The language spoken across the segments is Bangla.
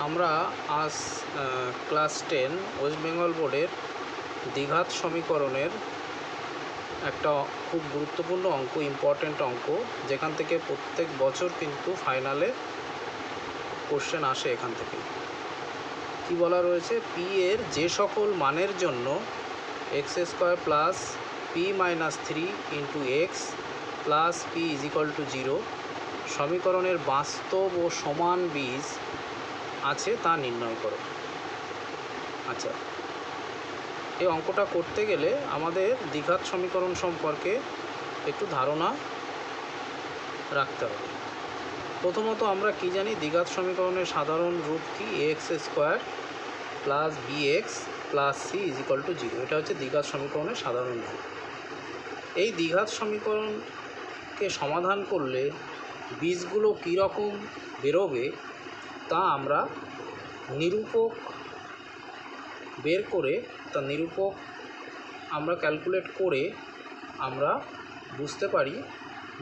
আমরা আজ ক্লাস 10 ওয়েস্ট বেঙ্গল বোর্ডের দ্বিঘাত সমীকরণের একটা খুব গুরুত্বপূর্ণ অঙ্ক, ইম্পর্ট্যান্ট অঙ্ক, যেখান থেকে প্রত্যেক বছর কিন্তু ফাইনালে কোশ্চেন আসে। এখান থেকে কি বলা রয়েছে, পি এর যে সকল মানের জন্য x square plus P minus 3 into x plus P is equal to 0 সমীকরণের বাস্তব ও সমান বীজ আছে তা নির্ণয় করো। আচ্ছা, এই অঙ্কটা করতে গেলে আমাদের দ্বিঘাত সমীকরণ সম্পর্কে একটু ধারণা রাখতে হবে। প্রথমত আমরা কি জানি, দ্বিঘাত সমীকরণের সাধারণ রূপ কি, x square plus b x plus c is equal to 0। এটা হচ্ছে দ্বিঘাত সমীকরণের সাধারণ রূপ। এই দ্বিঘাত সমীকরণকে সমাধান করলে বীজগুলো কীরকম বেরোবে তা আমরা নিরূপক বের করে, তা নিরূপক আমরা ক্যালকুলেট করে আমরা বুঝতে পারি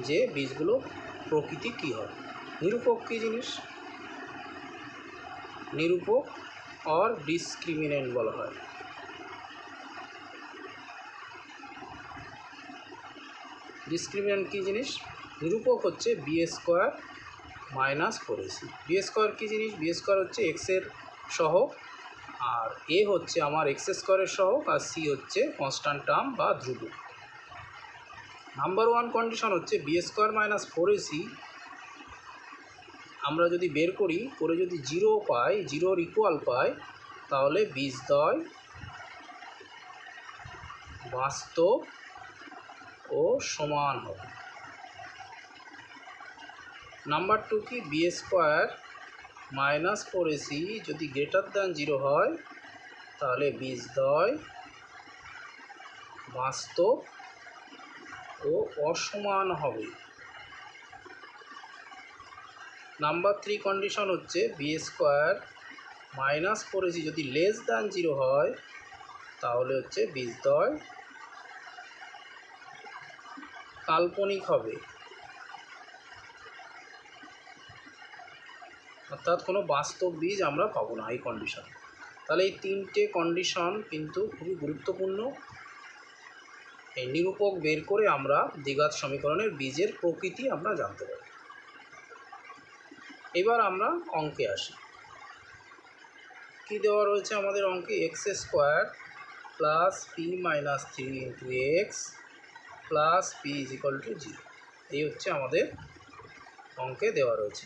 যে বীজগুলো প্রকৃতি কী হয়। নিরূপক কী জিনিস? নিরূপক অর ডিসক্রিমিনেন্ট বলা হয়। ডিসক্রিমিনেন্ট কী জিনিস? নিরূপক হচ্ছে B square minus 4ac। B square কী জিনিস? বি স্কোয়ার হচ্ছে এক্সের সহগ, আর এ হচ্ছে আমার এক্স স্কোয়ারের সহগ, আর সি হচ্ছে কনস্ট্যান্ট টার্ম বা ধ্রুবক। নাম্বার 1 কন্ডিশন হচ্ছে বি স্কোয়ার মাইনাস 4ac আমরা যদি বের করি, করে যদি 0 পাই, 0-র ইকুয়াল পাই, তাহলে বীজদ্বয় বাস্তব ও সমান হবে। নাম্বার 2 কি, বি স্কোয়ার মাইনাস 4ac যদি গ্রেটার দ্যান 0 হয়, তাহলে বীজদ্বয় বাস্তব ও অসমান হবে। নাম্বার 3 কন্ডিশন হচ্ছে বি স্কোয়ার মাইনাস 4ac যদি লেস দ্যান 0 হয়, তাহলে হচ্ছে বীজদ্বয় কাল্পনিক হবে, অর্থাৎ কোনো বাস্তব বীজ আমরা পাবো না এই কন্ডিশন। তাহলে এই তিনটে কন্ডিশন কিন্তু খুবই গুরুত্বপূর্ণ। এই নিরূপক বের করে আমরা দ্বিঘাত সমীকরণের বীজের প্রকৃতি আমরা জানতে পারি। এবার আমরা অঙ্কে আসি। কি দেওয়া রয়েছে আমাদের অঙ্কে? X square plus P minus 3 into x plus P is equal to 0। এই হচ্ছে আমাদের অঙ্কে দেওয়া রয়েছে,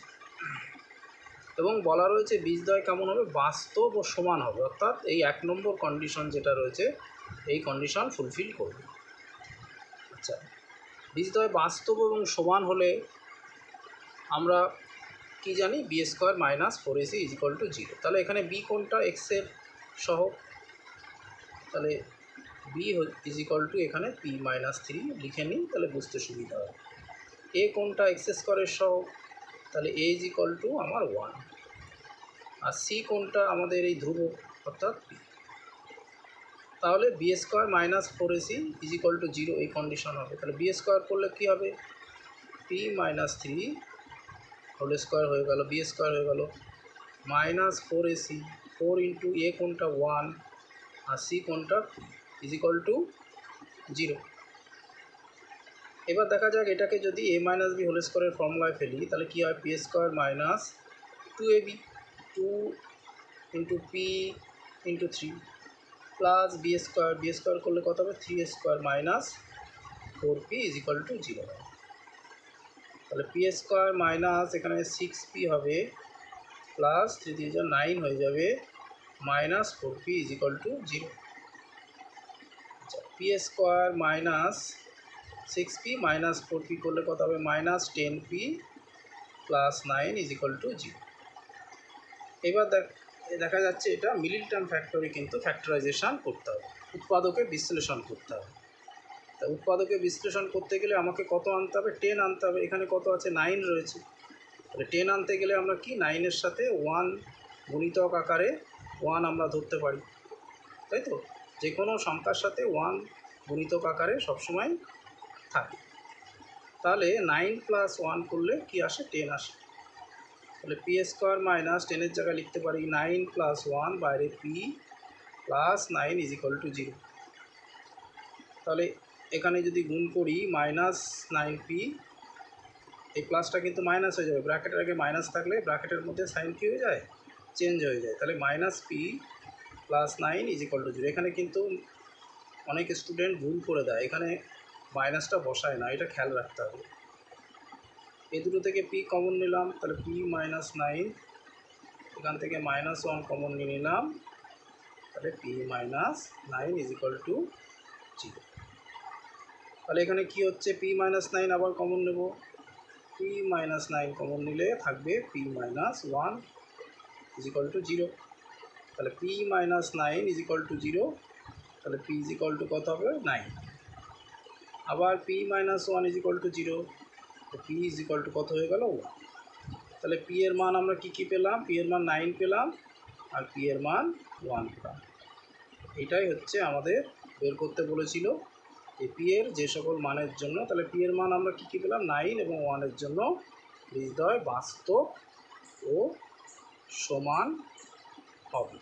এবং বলা রয়েছে বীজদ্বয় কেমন হবে? বাস্তব ও সমান হবে, অর্থাৎ এই 1 নম্বর কন্ডিশন যেটা রয়েছে এই কন্ডিশন ফুলফিল করবে। আচ্ছা, বীজদ্বয় বাস্তব এবং সমান হলে আমরা কি জানি? B square minus 4ac is equal to 0। তাহলে এখানে বি কোনটা? এক্সের সহগ, তাহলে বি ইজ ইকুয়াল টু এখানে পি মাইনাস 3 লিখে নিই, তাহলে বুঝতে সুবিধা হয়। এ কোনটা? এক্স স্কোয়ারের সহগ, তাহলে এ ইজ ইকুয়াল টু আমার 1। আর সি কোনটা? আমাদের এই ধ্রুবক, অর্থাৎ পি। তাহলে b square minus 4ac is equal to 0 এই কন্ডিশন হবে। তাহলে বি স্কোয়ার করলে কী হবে? পি মাইনাস 3 হোল স্কোয়ার হয়ে গেল, বি স্কোয়ার হয়ে গেল মাইনাস 4ac, 4 ইন্টু এ কোনটা? 1, আর সি কোনটা? Is equal to 0। এবার দেখা যাক এটাকে যদি এ মাইনাস বি হোল স্কোয়ারের ফর্মুলায় ফেলি, তাহলে কী হয়? P square minus 2ab, 2 into p into 3 plus b square, b square করলে কত হবে? 3 square minus 4p is equal to 0। তাহলে পি স্কোয়ার মাইনাস এখানে 6p হবে, প্লাস 3 দিয়ে 9 হয়ে যাবে, minus 4p is equal to 0। আচ্ছা, P square minus 6p minus 4p করলে কত হবে? Minus 10p plus 9 is equal to 0। এবার দেখা যাচ্ছে এটা মিডল টার্ম ফ্যাক্টরে কিন্তু ফ্যাক্টরাইজেশন করতে হবে, উৎপাদকে বিশ্লেষণ করতে হবে। তা উৎপাদকে বিশ্লেষণ করতে গেলে আমাকে কত আনতে হবে? 10 আনতে হবে। এখানে কত আছে? 9 রয়েছে। তাহলে 10 আনতে গেলে আমরা কি 9-এর সাথে 1 গুণিতক আকারে 1 আমরা ধরতে পারি, তাই তো? যে কোনো সংখ্যার সাথে 1 গুণিতক আকারে সবসময় থাকে। তাহলে 9 প্লাস 1 করলে কি আসে? 10 আসে। তাহলে পি স্কোয়ার মাইনাস 10-এর জায়গায় লিখতে পারি 9 + 1 বাইরে পি প্লাস 9 = 0। তাহলে এখানে যদি গুণ করি -9p, এই প্লাসটা কিন্তু মাইনাস হয়ে যাবে, ব্র্যাকেটের আগে মাইনাস থাকলে ব্র্যাকেটের মধ্যে সাইন কী হয়ে যায়, চেঞ্জ হয়ে যায়। তাহলে -p + 9 = 0। এখানে কিন্তু অনেক স্টুডেন্ট ভুল করে দেয়, এখানে মাইনাসটা বসায় না, এটা খেয়াল রাখতে হবে। এই দুটো থেকে p কমন নিলাম, তাহলে p - 9, এখান থেকে -1 কমন নিয়ে নিলাম, তাহলে p - 9 = 0। তাহলে এখানে কি হচ্ছে, p - 9 আবার কমন নেব, p - 9 কমন নিলে থাকবে p - 1 = 0। তাহলে p - 9 = 0, তাহলে p কত হবে, 9। আবার p - 1 = 0, তো p কত হয়ে গেল, 1। তাহলে p এর মান আমরা কি পেলাম, p এর মান 9 পেলাম আর p এর মান 1 পেলাম। এটাই হচ্ছে আমাদের বের করতে বলেছিল এই p এর যে সকল মানের জন্য। তাহলে p এর মান আমরা কি পেলাম, 9 এবং 1 এর জন্য বীজদ্বয় বাস্তব ও সমান হবে।